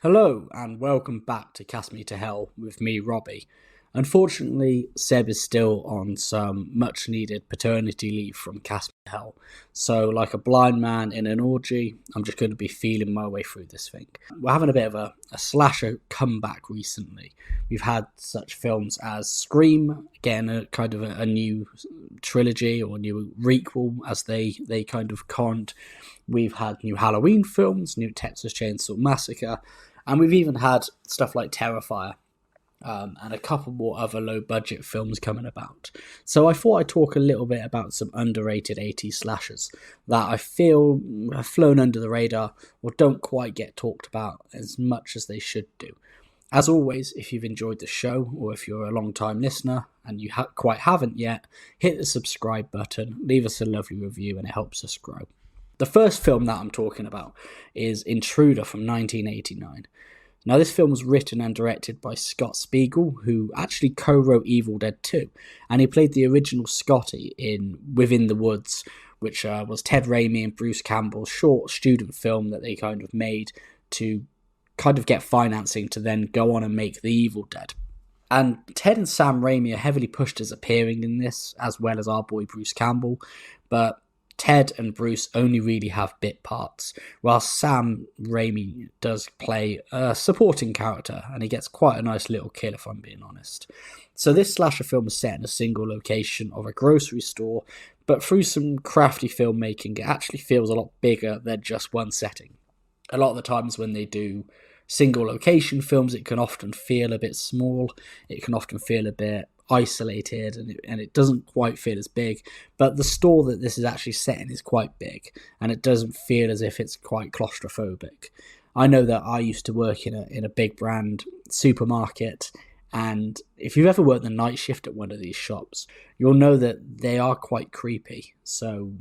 Hello and welcome back to Cast Me to Hell with me, Robbie. Unfortunately, Seb is still on some much needed paternity leave from Cast Me to Hell. So, like a blind man in an orgy, I'm just going to be feeling my way through this thing. We're having a bit of a slasher comeback recently. We've had such films as Scream, again, a kind of a new trilogy or new requel as they kind of conned. We've had new Halloween films, new Texas Chainsaw Massacre, and we've even had stuff like Terrifier and a couple more other low-budget films coming about. So I thought I'd talk a little bit about some underrated 80s slashers that I feel have flown under the radar or don't quite get talked about as much as they should do. As always, if you've enjoyed the show or if you're a long-time listener and you quite haven't yet, hit the subscribe button, leave us a lovely review and it helps us grow. The first film that I'm talking about is Intruder from 1989. Now, this film was written and directed by Scott Spiegel, who actually co-wrote Evil Dead 2, and he played the original Scotty in Within the Woods, which was Ted Raimi and Bruce Campbell's short student film that they kind of made to kind of get financing to then go on and make The Evil Dead. And Ted and Sam Raimi are heavily pushed as appearing in this, as well as our boy Bruce Campbell, but Ted and Bruce only really have bit parts, while Sam Raimi does play a supporting character, and he gets quite a nice little kill if I'm being honest. So this slasher film is set in a single location of a grocery store, but through some crafty filmmaking it actually feels a lot bigger than just one setting. A lot of the times when they do single location films it can often feel a bit small, it can often feel a bit isolated and it doesn't quite feel as big, but the store that this is actually set in is quite big and it doesn't feel as if it's quite claustrophobic. I know that I used to work in a big brand supermarket, and if you've ever worked the night shift at one of these shops, you'll know that they are quite creepy. So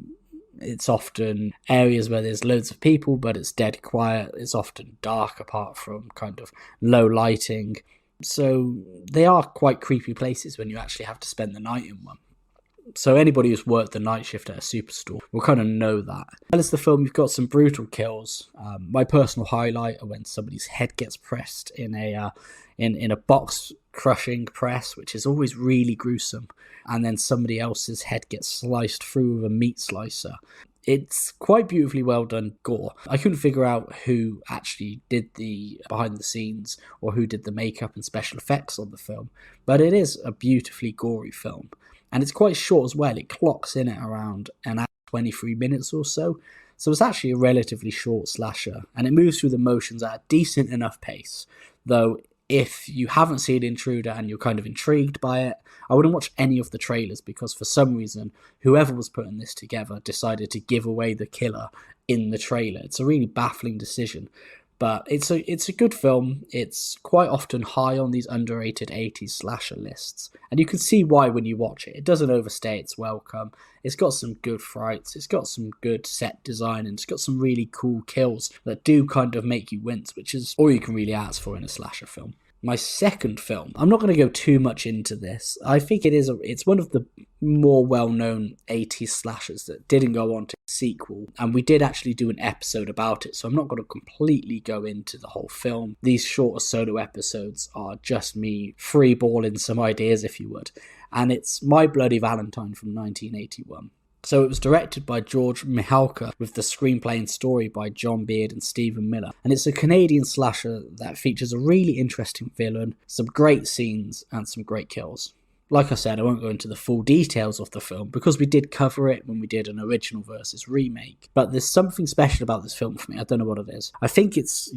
it's often areas where there's loads of people but it's dead quiet. It's often dark apart from kind of low lighting. So they are quite creepy places when you actually have to spend the night in one. So anybody who's worked the night shift at a superstore will kind of know that. As the film, you've got some brutal kills. My personal highlight are when somebody's head gets pressed in a box crushing press, which is always really gruesome, and then somebody else's head gets sliced through with a meat slicer. It's quite beautifully well done gore. I couldn't figure out who actually did the behind the scenes or who did the makeup and special effects on the film, but it is a beautifully gory film. And it's quite short as well. It clocks in at around an hour 23 minutes or so. So it's actually a relatively short slasher, and it moves through the motions at a decent enough pace. Though if you haven't seen Intruder and you're kind of intrigued by it, I wouldn't watch any of the trailers because for some reason, whoever was putting this together decided to give away the killer in the trailer. It's a really baffling decision, but it's a good film. It's quite often high on these underrated 80s slasher lists, and you can see why when you watch it. It doesn't overstay its welcome. It's got some good frights, it's got some good set design, and it's got some really cool kills that do kind of make you wince, which is all you can really ask for in a slasher film. My second film, I'm not going to go too much into this. I think it's one of the more well-known 80s slashers that didn't go on to a sequel, and we did actually do an episode about it, so I'm not going to completely go into the whole film. These shorter solo episodes are just me freeballing some ideas, if you would, and it's My Bloody Valentine from 1981. So it was directed by George Mihalka with the screenplay and story by John Beard and Stephen Miller. And it's a Canadian slasher that features a really interesting villain, some great scenes and some great kills. Like I said, I won't go into the full details of the film because we did cover it when we did an original versus remake. But there's something special about this film for me. I don't know what it is. I think it's,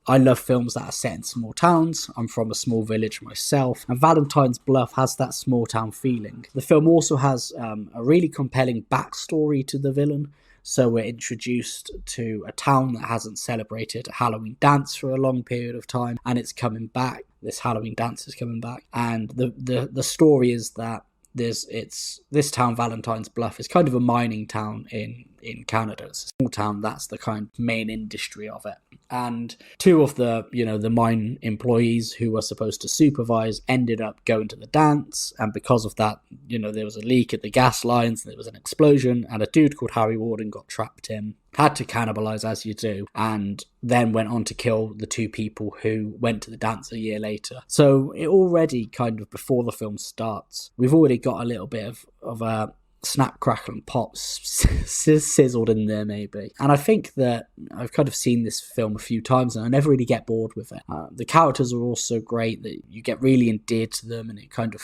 I love films that are set in small towns. I'm from a small village myself, and Valentine's Bluff has that small town feeling. The film also has a really compelling backstory to the villain. So we're introduced to a town that hasn't celebrated a Halloween dance for a long period of time, and it's coming back. This Halloween dance is coming back, and the story is that this town, Valentine's Bluff, is kind of a mining town in in Canada. It's a small town, that's the kind of main industry of it. And two of the, the mine employees who were supposed to supervise ended up going to the dance, and because of that, there was a leak at the gas lines, there was an explosion, and a dude called Harry Warden got trapped in, had to cannibalize as you do, and then went on to kill the two people who went to the dance a year later. So it already kind of, before the film starts, we've already got a little bit of a snap, crackle and pop sizzled in there maybe. And I think that I've kind of seen this film a few times and I never really get bored with it. The characters are also great, that you get really endeared to them, and it kind of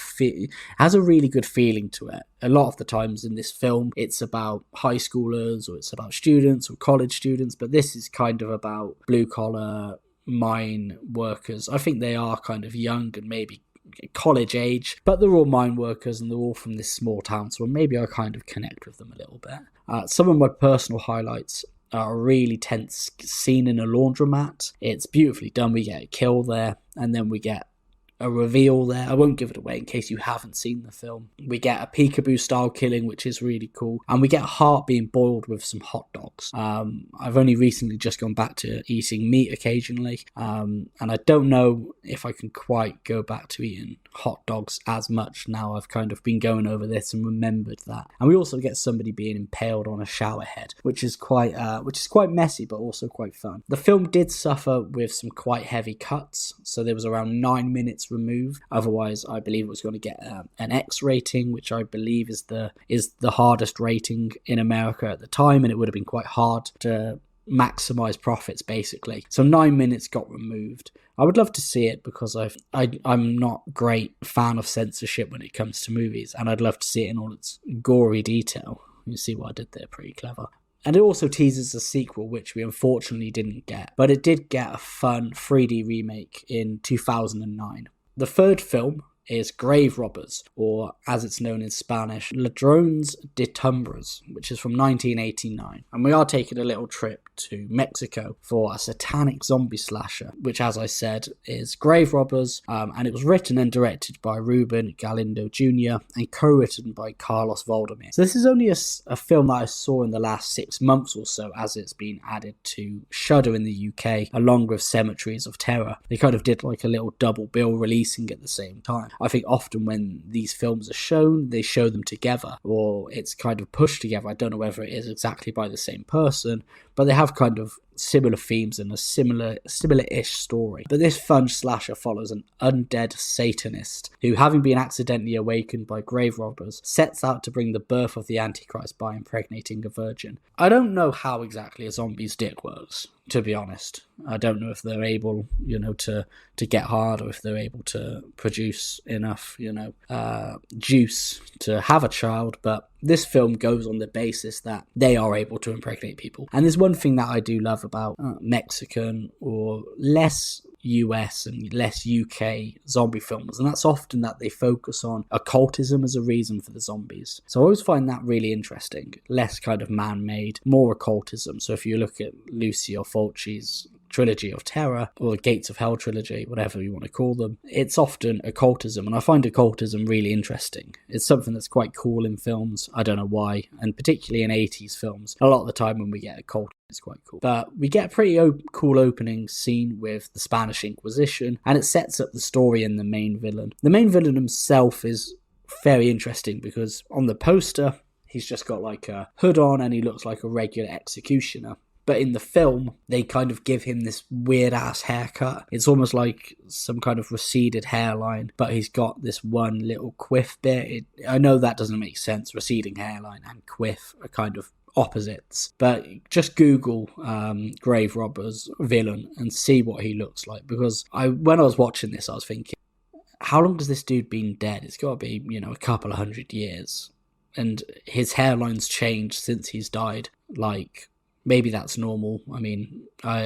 has a really good feeling to it. A lot of the times in this film it's about high schoolers, or it's about students or college students, but this is kind of about blue collar mine workers. I think they are kind of young and maybe college age, but they're all mine workers and they're all from this small town, so maybe I kind of connect with them a little bit. Some of my personal highlights are a really tense scene in a laundromat. It's beautifully done. We get a kill there, and then we get a reveal there. I won't give it away in case you haven't seen the film. We get a peekaboo style killing, which is really cool, and we get a heart being boiled with some hot dogs. I've only recently just gone back to eating meat occasionally, and I don't know if I can quite go back to eating hot dogs as much now. I've kind of been going over this and remembered that. And we also get somebody being impaled on a shower head, which is quite messy but also quite fun. The film did suffer with some quite heavy cuts, so there was around 9 minutes removed. Otherwise, I believe it was going to get an X rating, which I believe is the hardest rating in America at the time, and it would have been quite hard to maximize profits basically. So 9 minutes got removed. I would love to see it because I'm not a great fan of censorship when it comes to movies, and I'd love to see it in all its gory detail. You see what I did there? Pretty clever. And it also teases a sequel, which we unfortunately didn't get, but it did get a fun 3D remake in 2009. The third film is Grave Robbers, or as it's known in Spanish, Ladrones de Tumbas, which is from 1989. And we are taking a little trip to Mexico for a satanic zombie slasher, which, as I said, is Grave Robbers, and it was written and directed by Ruben Galindo Jr. and co-written by Carlos Valdemir. So this is only a film that I saw in the last 6 months or so, as it's been added to Shudder in the UK, along with Cemeteries of Terror. They kind of did like a little double bill releasing at the same time. I think often when these films are shown, they show them together, or it's kind of pushed together. I don't know whether it is exactly by the same person, but they have kind of similar themes and a similar-ish story. But this fun slasher follows an undead Satanist who, having been accidentally awakened by grave robbers, sets out to bring the birth of the Antichrist by impregnating a virgin. I don't know how exactly a zombie's dick works, to be honest. I don't know if they're able, to get hard, or if they're able to produce enough, juice to have a child, but this film goes on the basis that they are able to impregnate people. And there's one thing that I do love about Mexican or less US and less UK zombie films, and that's often that they focus on occultism as a reason for the zombies. So I always find that really interesting. Less kind of man-made, more occultism. So if you look at Lucio Fulci's trilogy of terror, or the Gates of Hell trilogy, whatever you want to call them, it's often occultism, and I find occultism really interesting. It's something that's quite cool in films. I don't know why, and particularly in 80s films, a lot of the time when we get occult, it's quite cool. But we get a pretty cool opening scene with the Spanish Inquisition, and it sets up the story and the main villain. The main villain himself is very interesting because on the poster, he's just got like a hood on and he looks like a regular executioner. But in the film, they kind of give him this weird-ass haircut. It's almost like some kind of receded hairline, but he's got this one little quiff bit. I know that doesn't make sense. Receding hairline and quiff are kind of opposites. But just Google Grave Robbers villain and see what he looks like. Because when I was watching this, I was thinking, how long has this dude been dead? It's got to be, a couple of 100 years. And his hairline's changed since he's died. Like, maybe that's normal. I mean,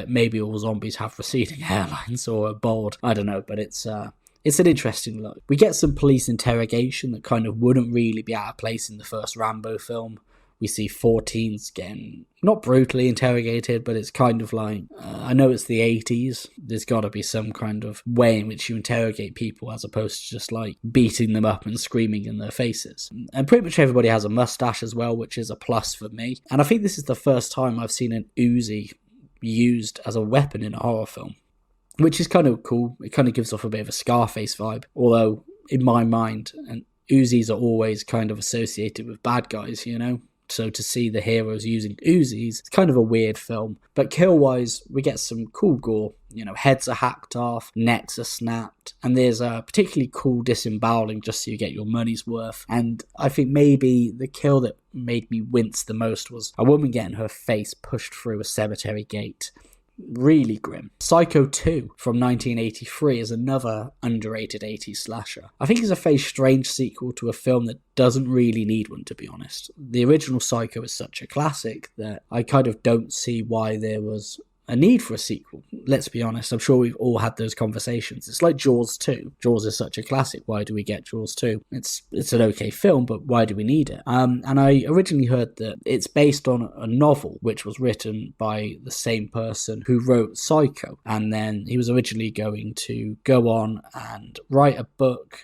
maybe all zombies have receding hairlines or are bald. I don't know, but it's an interesting look. We get some police interrogation that kind of wouldn't really be out of place in the first Rambo film, we see 4 teens getting not brutally interrogated, but it's kind of like, I know it's the 80s, there's got to be some kind of way in which you interrogate people as opposed to just like beating them up and screaming in their faces. And pretty much everybody has a mustache as well, which is a plus for me. And I think this is the first time I've seen an Uzi used as a weapon in a horror film, which is kind of cool. It kind of gives off a bit of a Scarface vibe, although in my mind, and Uzis are always kind of associated with bad guys, you know? So to see the heroes using Uzis, it's kind of a weird film. But kill-wise, we get some cool gore. You know, heads are hacked off, necks are snapped, and there's a particularly cool disemboweling just so you get your money's worth. And I think maybe the kill that made me wince the most was a woman getting her face pushed through a cemetery gate. Really grim. Psycho 2 from 1983 is another underrated 80s slasher. I think it's a very strange sequel to a film that doesn't really need one, to be honest. The original Psycho is such a classic that I kind of don't see why there was a need for a sequel. Let's be honest, I'm sure we've all had those conversations. It's like Jaws 2. Jaws is such a classic. Why do we get Jaws 2? It's an okay film, but why do we need it? And I originally heard that it's based on a novel which was written by the same person who wrote Psycho, and then he was originally going to go on and write a book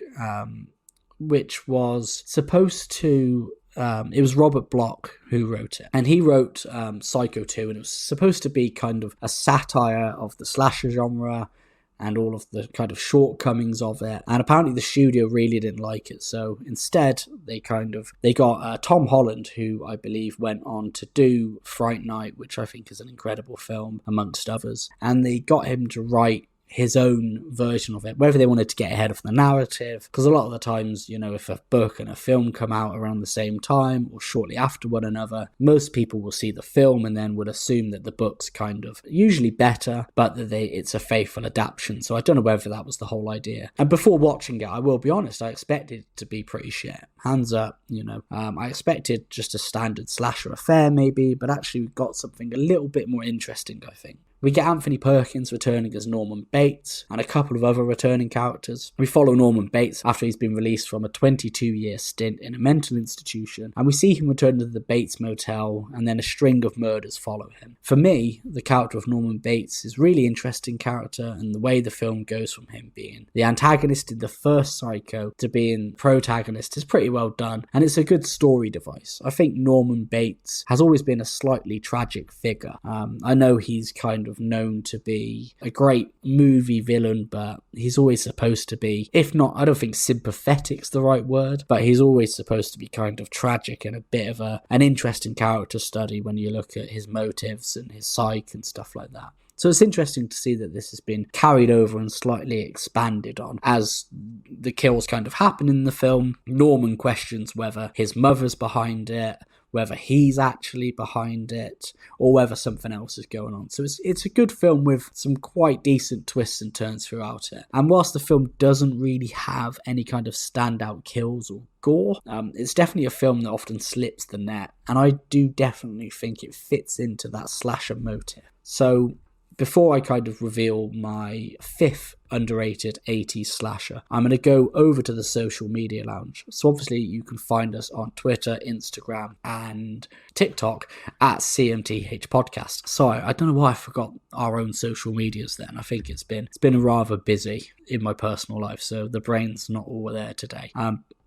which was supposed to it was Robert Bloch who wrote it, and he wrote Psycho 2, and it was supposed to be kind of a satire of the slasher genre and all of the kind of shortcomings of it. And apparently the studio really didn't like it, so instead they got Tom Holland, who I believe went on to do Fright Night, which I think is an incredible film amongst others, and they got him to write his own version of it, whether they wanted to get ahead of the narrative, because a lot of the times, you know, if a book and a film come out around the same time or shortly after one another, most people will see the film and then would assume that the book's kind of usually better, but that it's a faithful adaptation. So I don't know whether that was the whole idea. And before watching it, I will be honest, I expected it to be pretty shit. Hands up, you know. I expected just a standard slasher affair maybe, but actually we got something a little bit more interesting, I think. We get Anthony Perkins returning as Norman Bates and a couple of other returning characters. We follow Norman Bates after he's been released from a 22-year stint in a mental institution, and we see him return to the Bates Motel, and then a string of murders follow him. For me, the character of Norman Bates is a really interesting character, and the way the film goes from him being the antagonist in the first Psycho to being protagonist is pretty well done, and it's a good story device. I think Norman Bates has always been a slightly tragic figure. I know he's kind of known to be a great movie villain, but he's always supposed to be, if not, I don't think sympathetic's the right word, but he's always supposed to be kind of tragic and a bit of an interesting character study when you look at his motives and his psyche and stuff like that. So it's interesting to see that this has been carried over and slightly expanded on as the kills kind of happen in the film. Norman questions whether his mother's behind it, whether he's actually behind it, or whether something else is going on. So it's a good film with some quite decent twists and turns throughout it. And whilst the film doesn't really have any kind of standout kills or gore, it's definitely a film that often slips the net, and I do definitely think it fits into that slasher motive. So before I kind of reveal my fifth underrated 80s slasher, I'm going to go over to the social media lounge. So obviously you can find us on Twitter, Instagram and TikTok at CMTH Podcast. Sorry, I don't know why I forgot our own social medias then. I think it's been rather busy in my personal life, so the brain's not all there today.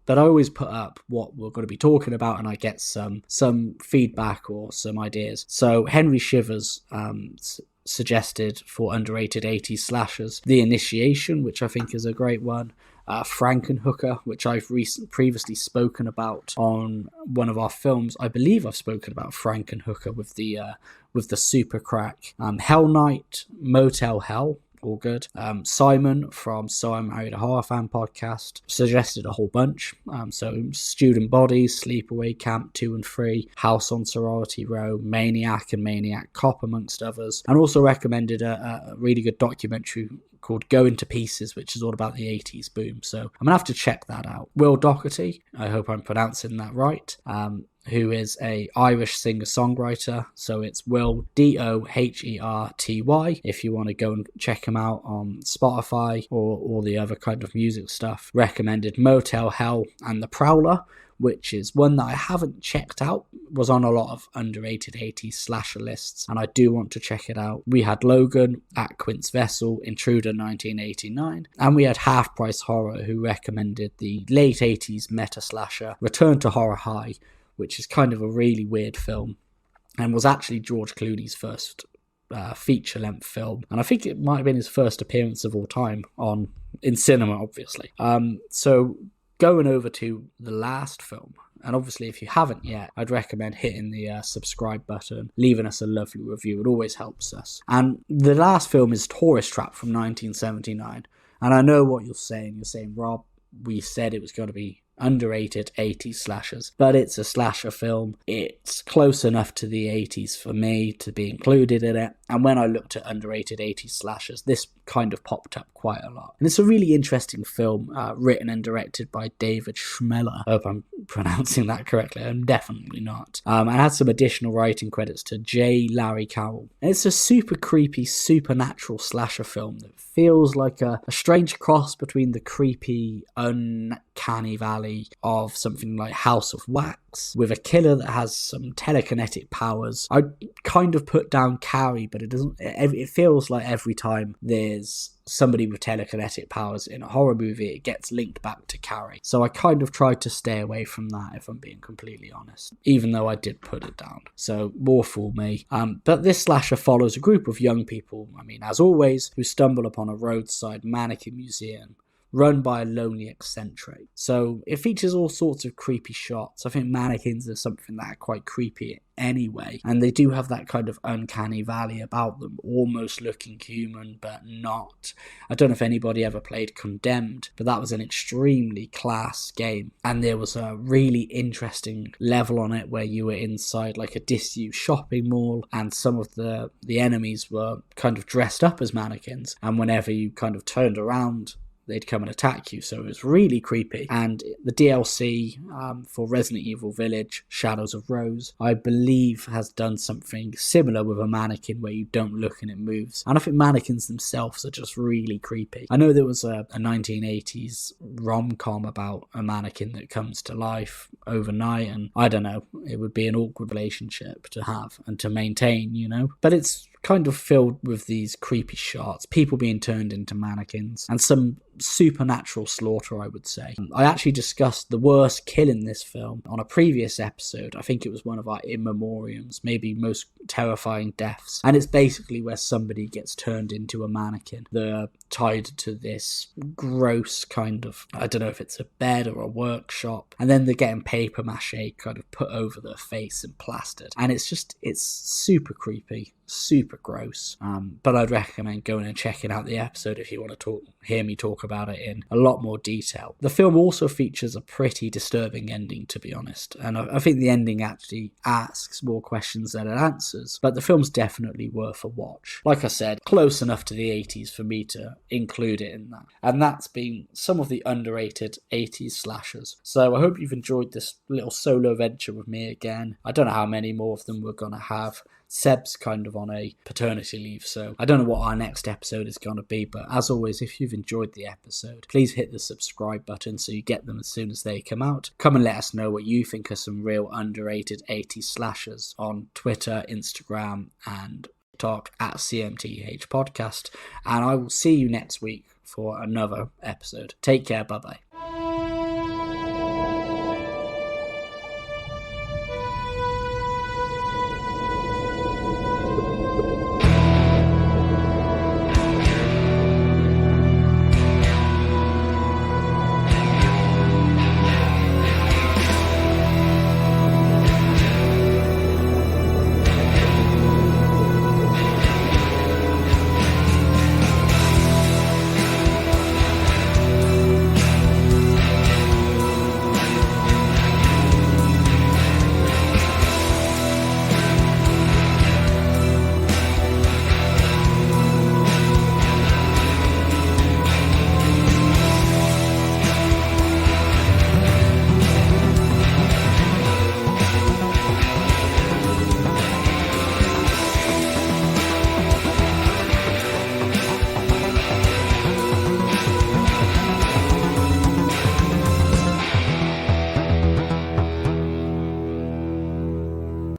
But I always put up what we're going to be talking about, and I get some feedback or some ideas. So Henry Shivers suggested for underrated 80s slashers The Initiation, which I think is a great one. Frankenhooker, which I've previously spoken about on one of our films. I believe I've spoken about Frankenhooker with the super crack. Hell Night, Motel Hell, all good. Simon from So I Married a Horror Fan podcast suggested a whole bunch. So Student Bodies, Sleepaway Camp 2 and 3, House on Sorority Row, Maniac and Maniac Cop, amongst others. And also recommended a really good documentary called Going to Pieces, which is all about the 80s boom. So I'm going to have to check that out. Will Doherty, I hope I'm pronouncing that right, who is a Irish singer-songwriter. So it's Will, Doherty, if you want to go and check him out on Spotify or all the other kind of music stuff. Recommended Motel Hell and The Prowler, which is one that I haven't checked out, was on a lot of underrated 80s slasher lists, and I do want to check it out. We had Logan, At Quint's Vessel, Intruder 1989, and we had Half Price Horror, who recommended the late 80s meta slasher Return to Horror High, which is kind of a really weird film, and was actually George Clooney's first feature-length film, and I think it might have been his first appearance of all time in cinema, obviously. So going over to the last film, and obviously if you haven't yet, I'd recommend hitting the subscribe button, leaving us a lovely review. It always helps us. And the last film is Tourist Trap from 1979, and I know what you're saying. You're saying, Rob, we said it was going to be underrated 80s slashers, but it's a slasher film. It's close enough to the 80s for me to be included in it, and when I looked at underrated 80s slashers, this kind of popped up quite a lot. And it's a really interesting film, written and directed by David Schmeller. I hope I'm pronouncing that correctly. I'm definitely not. And had some additional writing credits to J. Larry Cowell. And it's a super creepy, supernatural slasher film that feels like a strange cross between the creepy, uncanny valley of something like House of Wax, with a killer that has some telekinetic powers. I kind of put down Carrie, but it feels like every time there's somebody with telekinetic powers in a horror movie, it gets linked back to Carrie. So I kind of tried to stay away from that, if I'm being completely honest, even though I did put it down. So more for me. But this slasher follows a group of young people, as always, who stumble upon a roadside mannequin museum run by a lonely eccentric. So it features all sorts of creepy shots. I think mannequins are something that are quite creepy anyway, and they do have that kind of uncanny valley about them, almost looking human but not. I don't know if anybody ever played Condemned, but that was an extremely class game, and there was a really interesting level on it where you were inside like a disused shopping mall, and some of the enemies were kind of dressed up as mannequins, and whenever you kind of turned around, they'd come and attack you. So it was really creepy. And the DLC for Resident Evil Village, Shadows of Rose, I believe has done something similar with a mannequin where you don't look and it moves. And I think mannequins themselves are just really creepy. I know there was a 1980s rom-com about a mannequin that comes to life overnight, and I don't know, it would be an awkward relationship to have and to maintain, But it's kind of filled with these creepy shots, people being turned into mannequins, and some supernatural slaughter, I would say. I actually discussed the worst kill in this film on a previous episode. I think it was one of our in memoriams, maybe most terrifying deaths, and it's basically where somebody gets turned into a mannequin. They're tied to this gross kind of, I don't know if it's a bed or a workshop, and then they're getting paper mache kind of put over their face and plastered, and it's super creepy, super gross, but I'd recommend going and checking out the episode if you want to hear me talk about it in a lot more detail. The film also features a pretty disturbing ending, to be honest, and I think the ending actually asks more questions than it answers, but the film's definitely worth a watch. Like I said, close enough to the 80s for me to include it in that, and that's been some of the underrated 80s slashers. So I hope you've enjoyed this little solo venture with me again. I don't know how many more of them we're going to have. Seb's kind of on a paternity leave, so I don't know what our next episode is going to be, but as always, if you've enjoyed the episode, please hit the subscribe button so you get them as soon as they come out. Come and let us know what you think are some real underrated 80s slashers on Twitter, Instagram, and TikTok at CMTH Podcast, and I will see you next week for another episode. Take care, bye-bye.